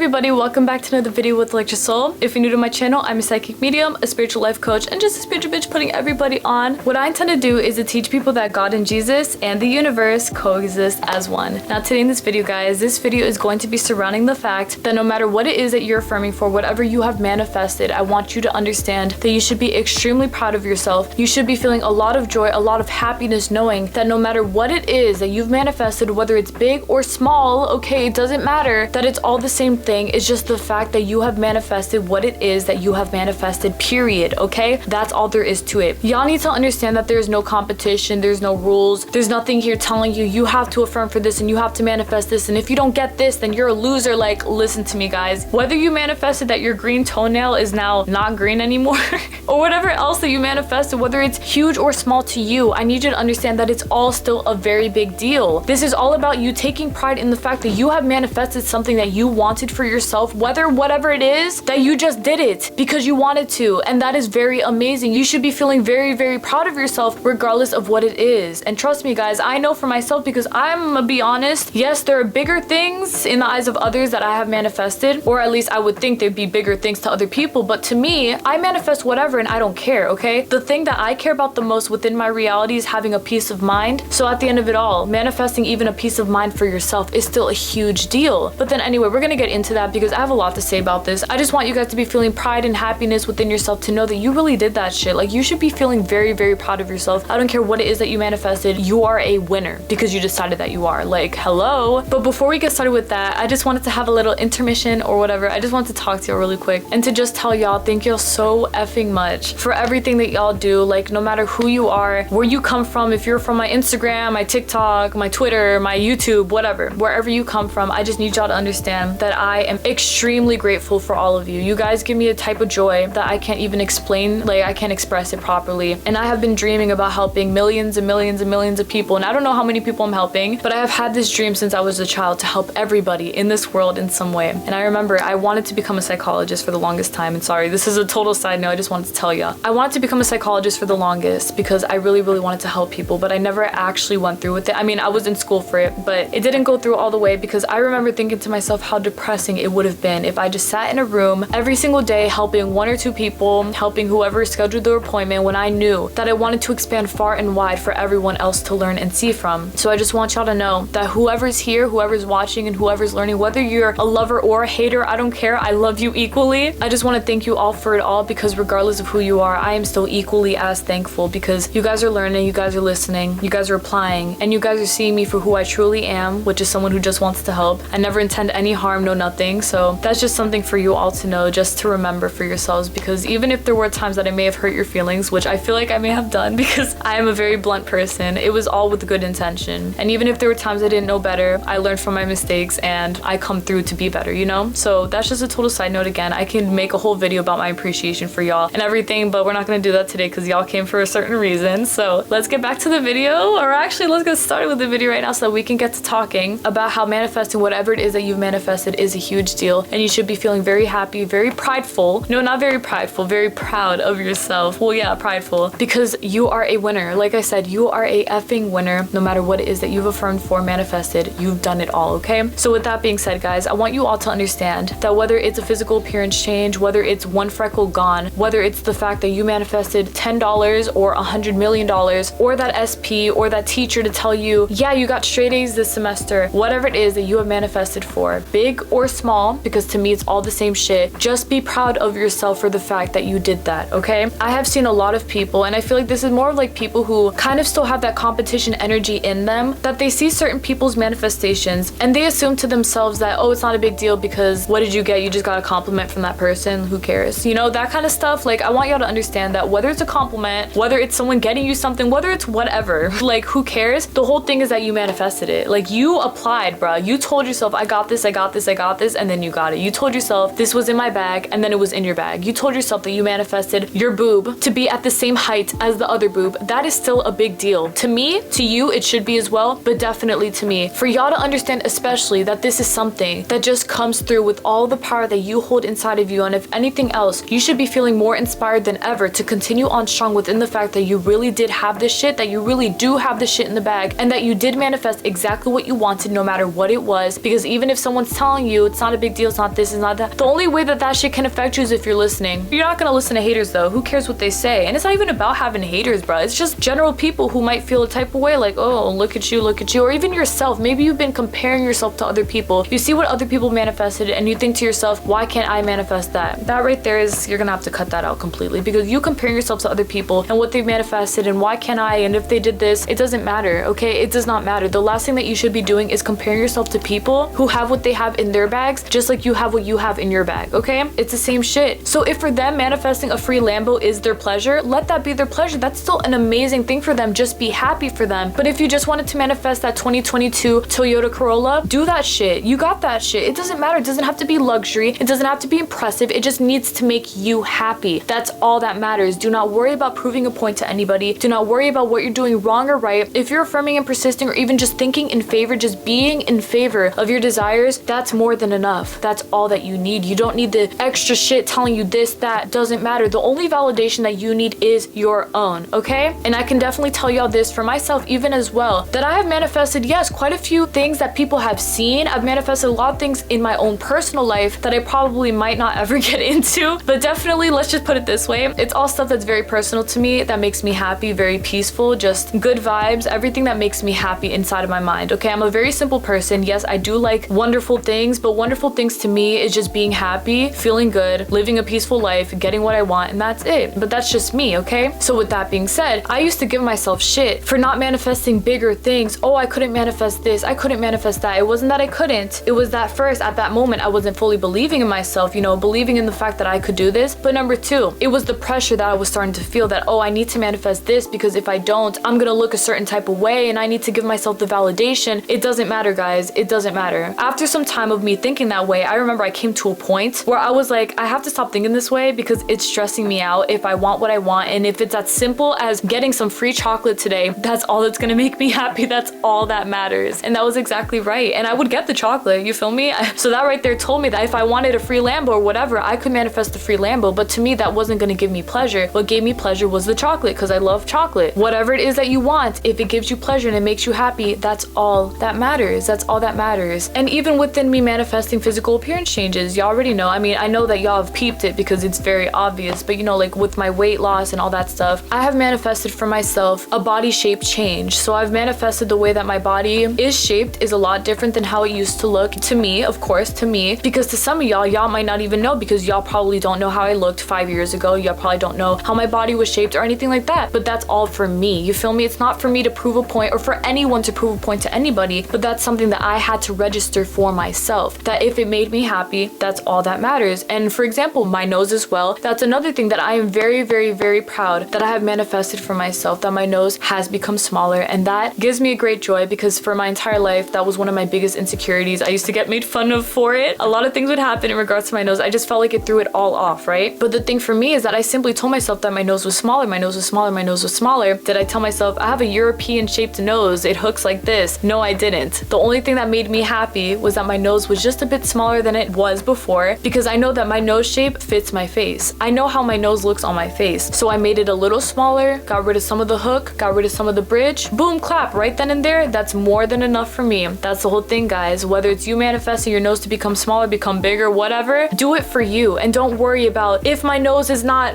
everybody, welcome back to another video with Lecture Soul. If you're new to my channel, I'm a psychic medium, a spiritual life coach, and just a spiritual bitch putting everybody on. What I intend to do is to teach people that God and Jesus and the universe coexist as one. Now today in this video, guys, this video is going to be surrounding the fact that no matter what it is that you're affirming for, whatever you have manifested, I want you to understand that you should be extremely proud of yourself. You should be feeling a lot of joy, a lot of happiness, knowing that no matter what it is that you've manifested, whether it's big or small, okay, it doesn't matter, that it's all the same thing. It's just the fact that you have manifested what it is that you have manifested, period, okay? That's all there is to it. Y'all need to understand that there's no competition, there's no rules, there's nothing here telling you you have to affirm for this and you have to manifest this, and if you don't get this, then you're a loser. Like, listen to me, guys. Whether you manifested that your green toenail is now not green anymore, or whatever else that you manifested, whether it's huge or small to you, I need you to understand that it's all still a very big deal. This is all about you taking pride in the fact that you have manifested something that you wanted for yourself, whatever it is, that you just did it because you wanted to, and that is very amazing. You should be feeling very, very proud of yourself regardless of what it is. And trust me, guys, I know for myself, because I'm gonna be honest, yes, there are bigger things in the eyes of others that I have manifested, or at least I would think there'd be bigger things to other people, but to me, I manifest whatever and I don't care, okay? The thing that I care about the most within my reality is having a peace of mind. So at the end of it all, manifesting even a peace of mind for yourself is still a huge deal. But then anyway, we're gonna get into that because I have a lot to say about this. I just want you guys to be feeling pride and happiness within yourself, to know that you really did that shit. Like, you should be feeling very, very proud of yourself. I don't care what it is that you manifested, you are a winner because you decided that you are. Like, hello. But before we get started with that, I just wanted to have a little intermission or whatever. I just wanted to talk to y'all really quick and to just tell y'all thank y'all so effing much for everything that y'all do. Like, no matter who you are, where you come from, if you're from my Instagram, my TikTok, my Twitter, my YouTube, whatever, wherever you come from, I just need y'all to understand that I am extremely grateful for all of you. You guys give me a type of joy that I can't even explain. Like, I can't express it properly. And I have been dreaming about helping millions and millions and millions of people. And I don't know how many people I'm helping, but I have had this dream since I was a child to help everybody in this world in some way. And I remember I wanted to become a psychologist for the longest time. And sorry, this is a total side note. I just wanted to tell you. I wanted to become a psychologist for the longest because I really, really wanted to help people, but I never actually went through with it. I mean, I was in school for it, but it didn't go through all the way because I remember thinking to myself how depressing it would have been if I just sat in a room every single day helping one or two people, helping whoever scheduled their appointment, when I knew that I wanted to expand far and wide for everyone else to learn and see from. So I just want y'all to know that whoever's here, whoever's watching, and whoever's learning, whether you're a lover or a hater, I don't care. I love you equally. I just want to thank you all for it all, because regardless of who you are, I am still equally as thankful because you guys are learning, you guys are listening, you guys are applying, and you guys are seeing me for who I truly am, which is someone who just wants to help. I never intend any harm, no nothing. So that's just something for you all to know, just to remember for yourselves, because even if there were times that I may have hurt your feelings, which I feel like I may have done because I am a very blunt person, it was all with good intention. And even if there were times I didn't know better, I learned from my mistakes and I come through to be better, you know? So that's just a total side note. Again, I can make a whole video about my appreciation for y'all and everything, but we're not gonna do that today because y'all came for a certain reason. So let's get back to the video, or actually let's get started with the video right now so that we can get to talking about how manifesting whatever it is that you've manifested is a huge deal, and you should be feeling very happy, very prideful. No, not very prideful, very proud of yourself. Well, yeah, prideful, because you are a winner. Like I said, you are a effing winner. No matter what it is that you've affirmed for, manifested, you've done it all, okay? So with that being said, guys, I want you all to understand that whether it's a physical appearance change, whether it's one freckle gone, whether it's the fact that you manifested $10 or $100 million, or that SP or that teacher to tell you, yeah, you got straight A's this semester, whatever it is that you have manifested for, big or small, because to me it's all the same shit, just be proud of yourself for the fact that you did that, okay? I have seen a lot of people, and I feel like this is more of like people who kind of still have that competition energy in them, that they see certain people's manifestations and they assume to themselves that, oh, it's not a big deal because what did you get? You just got a compliment from that person, who cares? You know, that kind of stuff. Like, I want y'all to understand that whether it's a compliment, whether it's someone getting you something, whether it's whatever, like, who cares? The whole thing is that you manifested it. Like, you applied, bruh. You told yourself, I got this, I got this, I got this, and then you got it. You told yourself this was in my bag, and then it was in your bag. You told yourself that you manifested your boob to be at the same height as the other boob. That is still a big deal. To me, to you, it should be as well, but definitely to me. For y'all to understand especially that this is something that just comes through with all the power that you hold inside of you, and if anything else, you should be feeling more inspired than ever to continue on strong within the fact that you really did have this shit, that you really do have this shit in the bag, and that you did manifest exactly what you wanted no matter what it was. Because even if someone's telling you it's not a big deal, it's not this, it's not that. The only way that that shit can affect you is if you're listening. You're not gonna listen to haters though. Who cares what they say? And it's not even about having haters, bro. It's just general people who might feel a type of way, like, oh, look at you, or even yourself. Maybe you've been comparing yourself to other people. You see what other people manifested and you think to yourself, why can't I manifest that? That right there is, you're gonna have to cut that out completely, because you comparing yourself to other people and what they've manifested and why can't I, and if they did this, it doesn't matter, okay? It does not matter. The last thing that you should be doing is comparing yourself to people who have what they have in their bags, just like you have what you have in your bag, okay? It's the same shit. So if for them manifesting a free Lambo is their pleasure, let that be their pleasure. That's still an amazing thing for them. Just be happy for them. But if you just wanted to manifest that 2022 Toyota Corolla, do that shit. You got that shit. It doesn't matter. It doesn't have to be luxury. It doesn't have to be impressive. It just needs to make you happy. That's all that matters. Do not worry about proving a point to anybody. Do not worry about what you're doing wrong or right. If you're affirming and persisting, or even just thinking in favor, just being in favor of your desires, that's more than enough. That's all that you need. You don't need the extra shit telling you this, that. Doesn't matter. The only validation that you need is your own, okay? And I can definitely tell y'all this for myself even as well, that I have manifested, yes, quite a few things that people have seen. I've manifested a lot of things in my own personal life that I probably might not ever get into, but definitely, let's just put it this way, it's all stuff that's very personal to me, that makes me happy, very peaceful, just good vibes, everything that makes me happy inside of my mind, okay? I'm a very simple person. Yes, I do like wonderful things, but wonderful things to me is just being happy, feeling good, living a peaceful life, getting what I want, and that's it. But that's just me, okay? So with that being said, I used to give myself shit for not manifesting bigger things. Oh, I couldn't manifest this, I couldn't manifest that. It wasn't that I couldn't, it was that first, at that moment, I wasn't fully believing in myself, you know, believing in the fact that I could do this. But number two, it was the pressure that I was starting to feel, that, oh, I need to manifest this, because if I don't, I'm gonna look a certain type of way, and I need to give myself the validation. It doesn't matter, guys. It doesn't matter. After some time of me thinking that way, I remember I came to a point where I was like, I have to stop thinking this way, because it's stressing me out. If I want what I want, and if it's as simple as getting some free chocolate today, that's all that's gonna make me happy. That's all that matters. And that was exactly right. And I would get the chocolate, you feel me? So that right there told me that if I wanted a free Lambo or whatever, I could manifest a free Lambo. But to me, that wasn't gonna give me pleasure. What gave me pleasure was the chocolate, because I love chocolate. Whatever it is that you want, if it gives you pleasure and it makes you happy, that's all that matters. That's all that matters. And even within me manifesting physical appearance changes, y'all already know. I mean, I know that y'all have peeped it because it's very obvious, but you know, like with my weight loss and all that stuff, I have manifested for myself a body shape change. So I've manifested the way that my body is shaped is a lot different than how it used to look to me, of course, to me, because to some of y'all might not even know, because y'all probably don't know how I looked 5 years ago. Y'all probably don't know how my body was shaped or anything like that, but that's all for me. You feel me? It's not for me to prove a point or for anyone to prove a point to anybody, but that's something that I had to register for myself, that if it made me happy, that's all that matters. And for example, my nose as well, that's another thing that I am very, very, very proud that I have manifested for myself, that my nose has become smaller, and that gives me a great joy, because for my entire life, that was one of my biggest insecurities. I used to get made fun of for it. A lot of things would happen in regards to my nose. I just felt like it threw it all off, right? But the thing for me is that I simply told myself that my nose was smaller, my nose was smaller, my nose was smaller. Did I tell myself I have a European shaped nose, it hooks like this? No, I didn't. The only thing that made me happy was that my nose was just a bit smaller than it was before, because I know that my nose shape fits my face. I know how my nose looks on my face. So I made it a little smaller, got rid of some of the hook, got rid of some of the bridge. Boom, clap, right then and there. That's more than enough for me. That's the whole thing, guys. Whether it's you manifesting your nose to become smaller, become bigger, whatever, do it for you. And don't worry about if my nose is not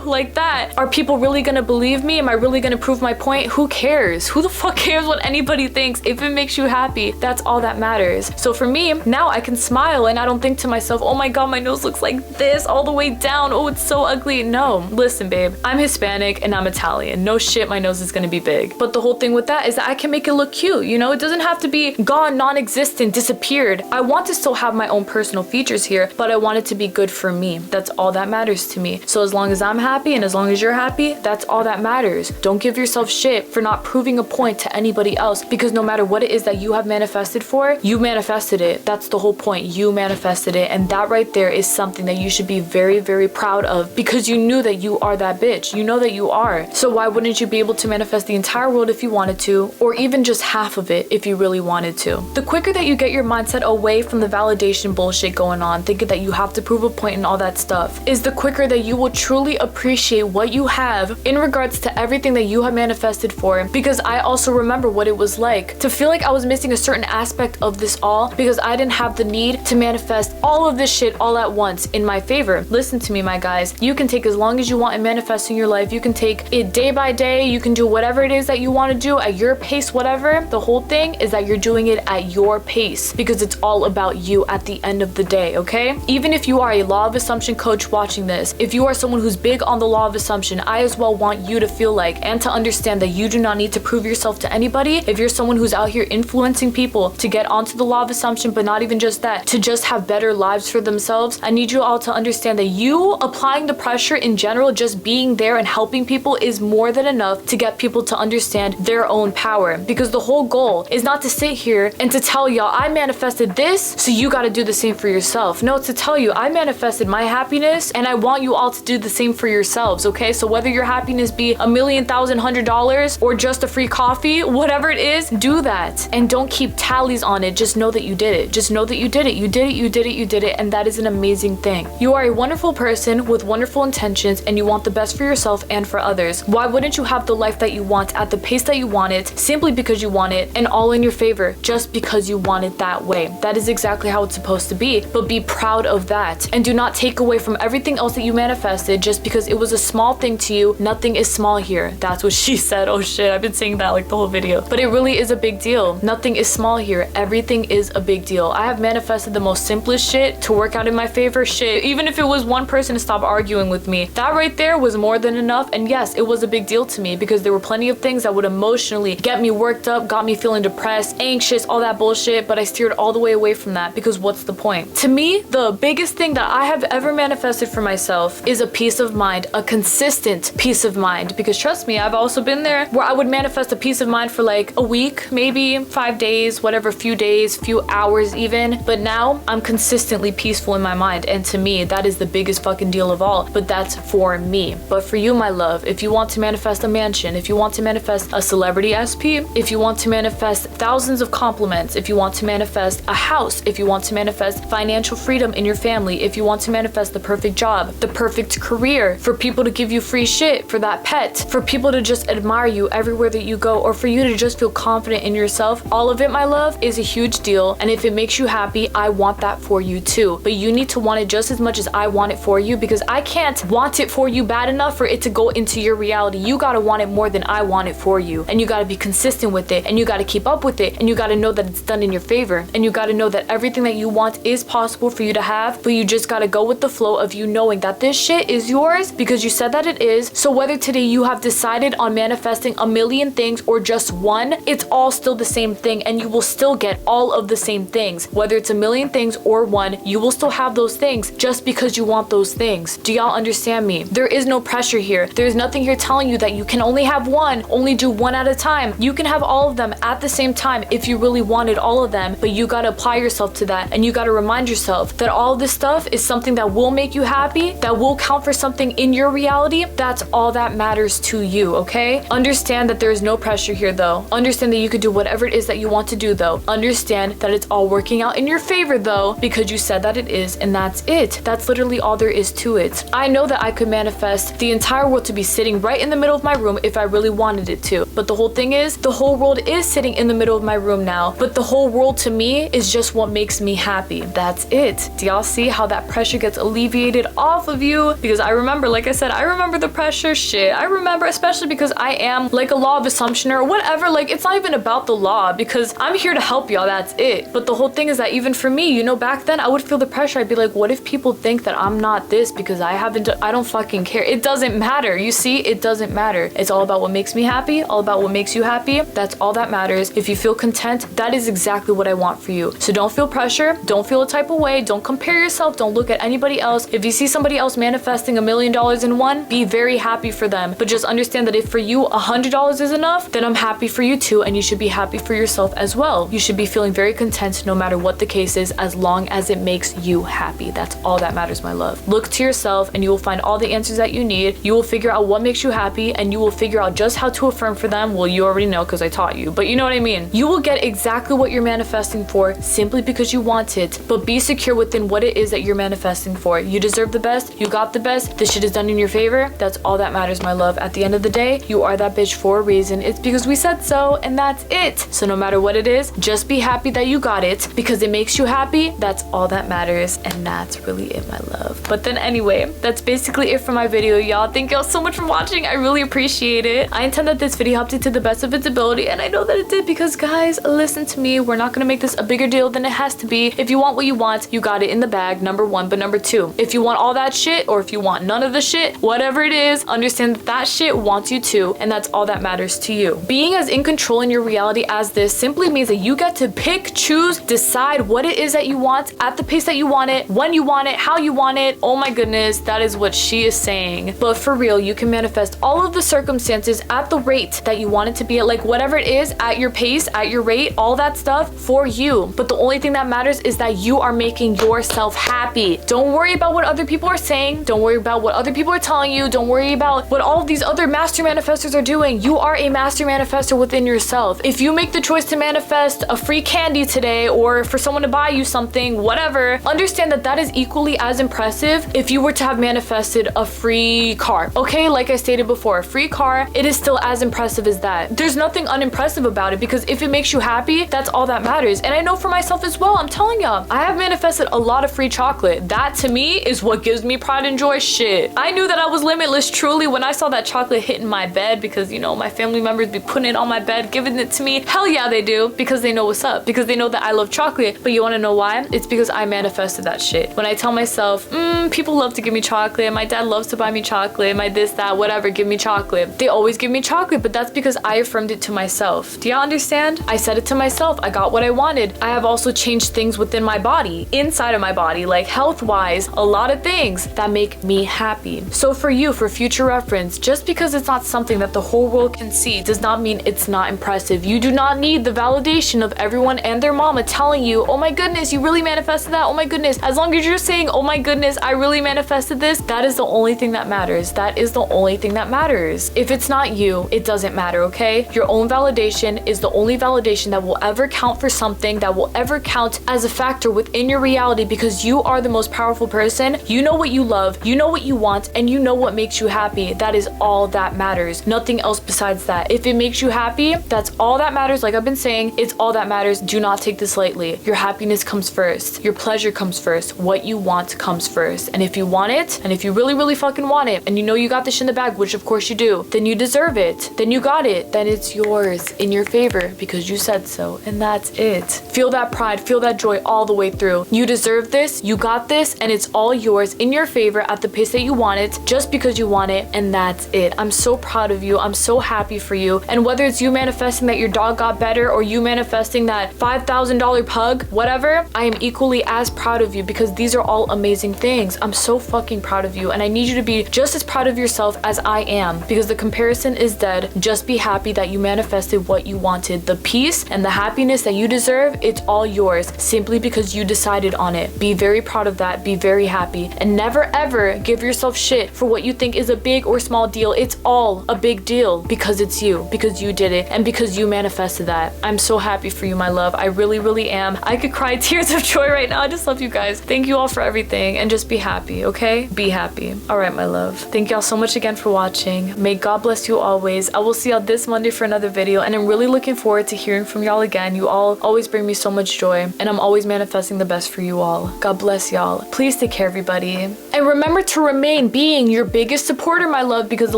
like that. Are people really gonna believe me? Am I really gonna prove my point? Who cares? Who the fuck cares what anybody thinks? If it makes you happy, that's all that matters. So for me, now I can smile and I don't think to myself, oh my god, my nose looks like this all the way down. Oh, it's so ugly. No, listen, babe, I'm Hispanic and I'm Italian. No shit, my nose is gonna be big. But the whole thing with that is that I can make it look cute, you know? It doesn't have to be gone, non-existent, disappeared. I want to still have my own personal features here, but I want it to be good for me. That's all that matters to me. So as long as I'm happy and as long as you're happy, that's all that matters. Don't give yourself shit for not proving a point to anybody else, because no matter what it is that you have manifested for, you manifested it. That's the whole point. You manifested it. And that right there is something that you should be very, very proud of, because you knew that you are that bitch. You know that you are. So why wouldn't you be able to manifest the entire world if you wanted to, or even just half of it if you really wanted to? The quicker that you get your mindset away from the validation bullshit going on, thinking that you have to prove a point and all that stuff, is the quicker that you will truly appreciate what you have in regards to everything that you have manifested for. Because I also remember what it was like to feel like I was missing a certain aspect of this all, because I didn't have have the need to manifest all of this shit all at once in my favor. Listen to me, my guys. You can take as long as you want in manifesting your life. You can take it day by day. You can do whatever it is that you want to do at your pace, whatever. The whole thing is that you're doing it at your pace because it's all about you at the end of the day, okay? Even if you are a law of assumption coach watching this, if you are someone who's big on the law of assumption, I as well want you to feel like and to understand that you do not need to prove yourself to anybody. If you're someone who's out here influencing people to get onto the law of assumption, but not even just that, to just have better lives for themselves, I need you all to understand that you applying the pressure in general, just being there and helping people is more than enough to get people to understand their own power. Because the whole goal is not to sit here and to tell y'all, I manifested this, so you gotta do the same for yourself. No, it's to tell you, I manifested my happiness and I want you all to do the same for yourselves, okay? So whether your happiness be $1,000,100 or just a free coffee, whatever it is, do that. And don't keep tallies on it. Just know that you did it. Just know that you did it. You did it, you did it, you did it. And that is an amazing thing. You are a wonderful person with wonderful intentions and you want the best for yourself and for others. Why wouldn't you have the life that you want at the pace that you want it, simply because you want it and all in your favor, just because you want it that way? That is exactly how it's supposed to be. But be proud of that and do not take away from everything else that you manifested just because it was a small thing to you. Nothing is small here. That's what she said. Oh shit, I've been saying that like the whole video. But it really is a big deal. Nothing is small here. Everything is a big deal. I have manifested the most simplest shit to work out in my favor. Shit, even if it was one person to stop arguing with me, that right there was more than enough. And yes, it was a big deal to me because there were plenty of things that would emotionally get me worked up, got me feeling depressed, anxious, all that bullshit. But I steered all the way away from that because what's the point? To me, the biggest thing that I have ever manifested for myself is a peace of mind, a consistent peace of mind. Because trust me, I've also been there where I would manifest a peace of mind for like a week, maybe 5 days, whatever, few days, few hours even. But now I'm consistently peaceful in my mind. And to me, that is the biggest fucking deal of all. But that's for me. But for you, my love, if you want to manifest a mansion, if you want to manifest a celebrity SP, if you want to manifest thousands of compliments, if you want to manifest a house, if you want to manifest financial freedom in your family, if you want to manifest the perfect job, the perfect career, for people to give you free shit, for that pet, for people to just admire you everywhere that you go, or for you to just feel confident in yourself, all of it, my love, is a huge deal. And if it makes you happy, I want that for you too. But you need to want it just as much as I want it for you, because I can't want it for you bad enough for it to go into your reality. You gotta want it more than I want it for you. And you gotta be consistent with it, and you gotta keep up with it, and you gotta know that it's done in your favor, and you gotta know that everything that you want is possible for you to have, but you just gotta go with the flow of you knowing that this shit is yours because you said that it is. So whether today you have decided on manifesting a million things or just one, it's all still the same thing and you will still get all of the same things. Whether it's a million things or one, you will still have those things just because you want those things. Do y'all understand me? There is no pressure here. There's nothing here telling you that you can only have one, only do one at a time. You can have all of them at the same time if you really wanted all of them, but you gotta apply yourself to that and you gotta remind yourself that all of this stuff is something that will make you happy, that will count for something in your reality. That's all that matters to you, okay? Understand that there is no pressure here though. Understand that you could do whatever it is that you want to do though. Understand that it's all working out in your favor though, because you said that it is, and that's it. That's literally all there is to it. I know that I could manifest the entire world to be sitting right in the middle of my room if I really wanted it to. But the whole thing is, the whole world is sitting in the middle of my room now, but the whole world to me is just what makes me happy. That's it. Do y'all see how that pressure gets alleviated off of you? Because I remember, like I said, I remember the pressure shit. I remember, especially because I am like a law of assumption or whatever. Like, it's not even about the law because I'm here to help y'all. That's it. But the whole thing is that even for me, you know, back then I would feel the pressure. I'd be like, what if people think that I'm not this because I don't fucking care. It doesn't matter. You see, it doesn't matter. It's all about what makes me happy, all about what makes you happy. That's all that matters. If you feel content, that is exactly what I want for you. So don't feel pressure. Don't feel a type of way. Don't compare yourself. Don't look at anybody else. If you see somebody else manifesting $1 million in one, be very happy for them. But just understand that if for you $100 is enough, then I'm happy for you too, and you should be happy for yourself as well. You should be feeling very content no matter what the case is, as long as it makes you happy. That's all that matters, my love. Look to yourself and you will find all the answers that you need. You will figure out what makes you happy and you will figure out just how to affirm for them. Well, you already know because I taught you, but you know what I mean. You will get exactly what you're manifesting for simply because you want it, but be secure within what it is that you're manifesting for. You deserve the best. You got the best. This shit is done in your favor. That's all that matters, my love. At the end of the day, you are that bitch for a reason. It's because we said so, and that's it. So no matter what it is, just be happy that you got it, because it makes you happy, that's all that matters, and that's really it, my love. But then anyway, that's basically it for my video, y'all. Thank y'all so much for watching. I really appreciate it. I intend that this video helped you to the best of its ability, and I know that it did, because guys, listen to me, we're not gonna make this a bigger deal than it has to be. If you want what you want, you got it in the bag, number one. But number two, if you want all that shit, or if you want none of the shit, whatever it is, understand that that shit wants you too, and that's all that matters to you. Being as in control in your reality as this simply means that you get to pick, choose, decide what it is that you want at the pace that you want it, when you want it, how you want it. Oh my goodness, that is what she is saying. But for real, you can manifest all of the circumstances at the rate that you want it to be at, like whatever it is, at your pace, at your rate, all that stuff for you. But the only thing that matters is that you are making yourself happy. Don't worry about what other people are saying. Don't worry about what other people are telling you. Don't worry about what all of these other master manifestors are doing. You are a master manifestor within yourself. If you make the choice to manifest a free candy today, or for someone to buy you something, whatever, understand that that is equally as impressive if you were to have manifested a free car. Okay, like I stated before, a free car, it is still as impressive as that. There's nothing unimpressive about it, because if it makes you happy, that's all that matters. And I know for myself as well, I'm telling y'all, I have manifested a lot of free chocolate. That to me is what gives me pride and joy. Shit, I knew that I was limitless truly when I saw that chocolate hitting my bed, because you know, my family members be putting it on my bed, giving it to me. Hell yeah, they do, because they know what's up, because they know that I love chocolate. But you want to know why? It's because I manifested that shit. When I tell myself, people love to give me chocolate, my dad loves to buy me chocolate, my this, that, whatever, give me chocolate. They always give me chocolate, but that's because I affirmed it to myself. Do y'all understand? I said it to myself. I got what I wanted. I have also changed things within my body, inside of my body, like health-wise, a lot of things that make me happy. So for you, for future reference, just because it's not something that the whole world can see does not mean it's not impressive. You do not need the validation of everyone and their mama telling you, oh my goodness, you really manifested that, oh my goodness. As long as you're saying, oh my goodness, I really manifested this, that is the only thing that matters. That is the only thing that matters. If it's not you, it doesn't matter, okay? Your own validation is the only validation that will ever count for something, that will ever count as a factor within your reality, because you are the most powerful person. You know what you love, you know what you want, and you know what makes you happy. That is all that matters. Nothing else besides that. If it makes you happy, that's all that matters. Like I've been saying, it's all that matters. Do not take this lightly. Your happiness comes first. Your pleasure comes first. What you want comes first. And if you want it, and if you really, really fucking want it, and you know you got this in the bag, which of course you do, then you deserve it. Then you got it. Then it's yours in your favor because you said so. And that's it. Feel that pride, feel that joy all the way through. You deserve this, you got this, and it's all yours in your favor at the pace that you want it, just because you want it, and that's it. I'm so proud of you. I'm so happy for you. And whether it's you manifesting that your dog got better, or you manifesting that $5,000 pug, whatever, I am equally as proud of you, because these are all amazing things. I'm so fucking proud of you, and I need you to be just as proud of yourself as I am, because the comparison is dead. Just be happy that you manifested what you wanted. The peace and the happiness that you deserve, it's all yours, simply because you decided on it. Be very proud of that. Be very happy, and never ever give yourself shit for what you think is a big or small deal. It's all a big deal because it's you, because you did it, and because you manifested that. I'm so happy for you, my love. I really, really am. I could cry tears of joy right now. I just love you guys. Thank you all for everything, and just be happy, okay? Be happy. All right, my love. Thank y'all so much again for watching. May God bless you always. I will see y'all this Monday for another video, and I'm really looking forward to hearing from y'all again. You all always bring me so much joy, and I'm always manifesting the best for you all. God bless y'all. Please take care, everybody. And remember to remain being your biggest supporter, my love, because the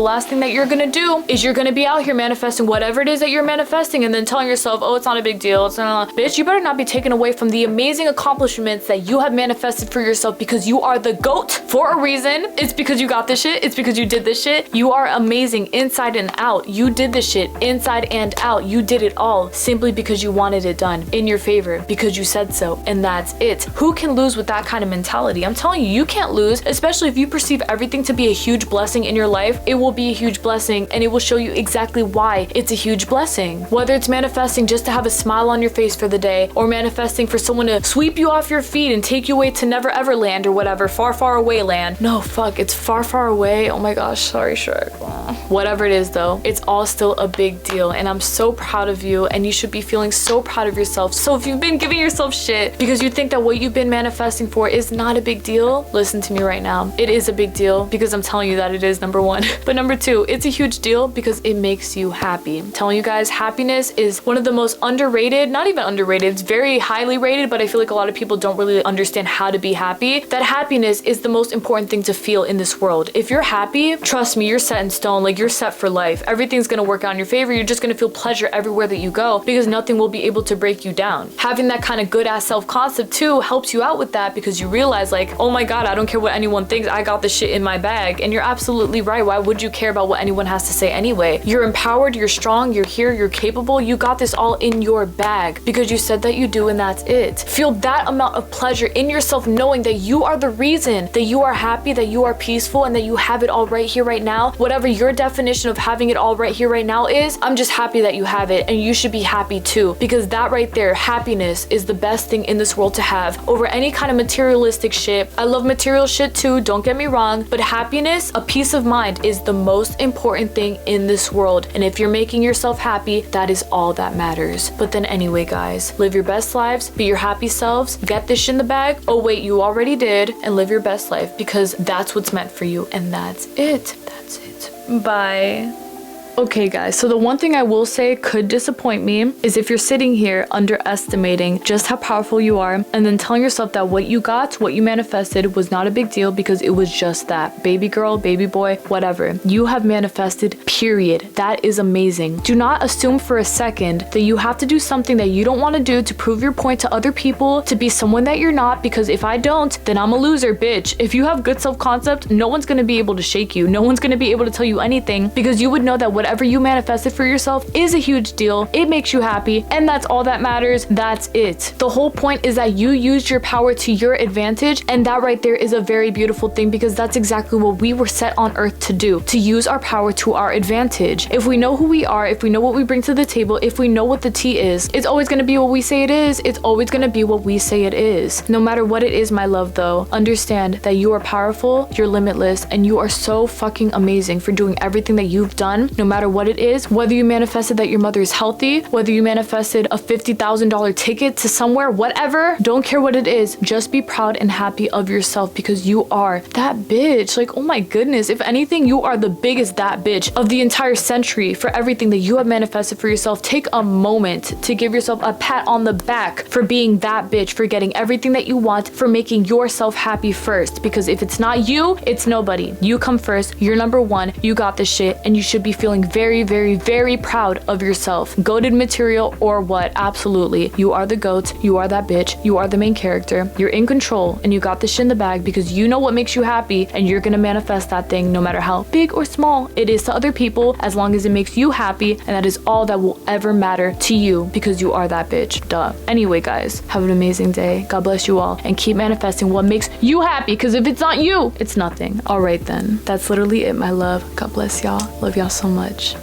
last thing that you're gonna do is you're gonna be out here manifesting whatever it is that you're manifesting, and then telling yourself, oh, it's not a big deal. It's not. Bitch, you better not be taken away from the amazing accomplishments that you have manifested for yourself, because you are the GOAT for a reason. It's because you got this shit. It's because you did this shit. You are amazing inside and out. You did this shit inside and out. You did it all simply because you wanted it done in your favor, because you said so, and that's it. Who can lose with that kind of mentality? I'm telling you, you can't lose, especially if you perceive everything to be a huge blessing in your life. It will be a huge blessing, and it will show you exactly why it's a huge blessing. Whether it's manifesting just to have a smile on your face for the day, or manifesting for someone to sweep you off your feet and take you away to never ever land, or whatever, far, far away land. No, fuck, it's far, far away. Oh my gosh, sorry, Shrek. Whatever it is though, it's all still a big deal, and I'm so proud of you, and you should be feeling so proud of yourself. So if you've been giving yourself shit because you think that what you've been manifesting for is not a big deal, listen to me right now. It is a big deal, because I'm telling you that it is, number one. But number two, it's a huge deal because it makes you happy. I'm telling you guys, happiness is one of the most underrated, not even underrated, it's very high highly rated, but I feel like a lot of people don't really understand how to be happy, that happiness is the most important thing to feel in this world. If you're happy, trust me, you're set in stone. Like, you're set for life. Everything's gonna work out in your favor. You're just gonna feel pleasure everywhere that you go because nothing will be able to break you down. Having that kind of good ass self-concept too helps you out with that, because you realize like, oh my god, I don't care what anyone thinks, I got this shit in my bag. And you're absolutely right. Why would you care about what anyone has to say anyway? You're empowered, you're strong, you're here, you're capable, you got this all in your bag because you said that you do, and that's it. Feel that amount of pleasure in yourself, knowing that you are the reason that you are happy, that you are peaceful, and that you have it all right here right now. Whatever your definition of having it all right here right now is, I'm just happy that you have it, and you should be happy too, because that right there, happiness, is the best thing in this world to have over any kind of materialistic shit. I love material shit too, don't get me wrong, but happiness, a peace of mind, is the most important thing in this world. And if you're making yourself happy, that is all that matters. But then anyway, guys, live your best lives, be your happy selves, get this shit in the bag. Oh wait, you already did, and live your best life, because that's what's meant for you, and that's it. That's it. Bye. Okay guys, so the one thing I will say could disappoint me is if you're sitting here underestimating just how powerful you are, and then telling yourself that what you got, what you manifested, was not a big deal because it was just that. Baby girl, baby boy, whatever. You have manifested, period. That is amazing. Do not assume for a second that you have to do something that you don't want to do to prove your point to other people, to be someone that you're not, because if I don't, then I'm a loser, bitch. If you have good self-concept, no one's going to be able to shake you. No one's going to be able to tell you anything, because you would know that whatever you manifested for yourself is a huge deal. It makes you happy, and that's all that matters. That's it. The whole point is that you used your power to your advantage, and that right there is a very beautiful thing, because that's exactly what we were set on earth to do, to use our power to our advantage. If we know who we are, if we know what we bring to the table, if we know what the tea is, it's always going to be what we say it is. It's always going to be what we say it is. No matter what it is, my love, though, understand that you are powerful, you're limitless, and you are so fucking amazing for doing everything that you've done, no matter what it is. Whether you manifested that your mother is healthy, whether you manifested a $50,000 ticket to somewhere, whatever, don't care what it is. Just be proud and happy of yourself, because you are that bitch. Like, oh my goodness, if anything, you are the biggest that bitch of the entire century for everything that you have manifested for yourself. Take a moment to give yourself a pat on the back for being that bitch, for getting everything that you want, for making yourself happy first, because if it's not you, it's nobody. You come first, you're number one, you got this shit, and you should be feeling very, very, very proud of yourself. Goated material or what, absolutely. You are the goat, you are that bitch, you are the main character, you're in control, and you got this shit in the bag because you know what makes you happy, and you're gonna manifest that thing no matter how big or small it is to other people, as long as it makes you happy, and that is all that will ever matter to you, because you are that bitch. Duh. Anyway, guys, have an amazing day. God bless you all, and keep manifesting what makes you happy, because if it's not you, it's nothing. All right then, that's literally it, my love. God bless y'all. Love y'all so much.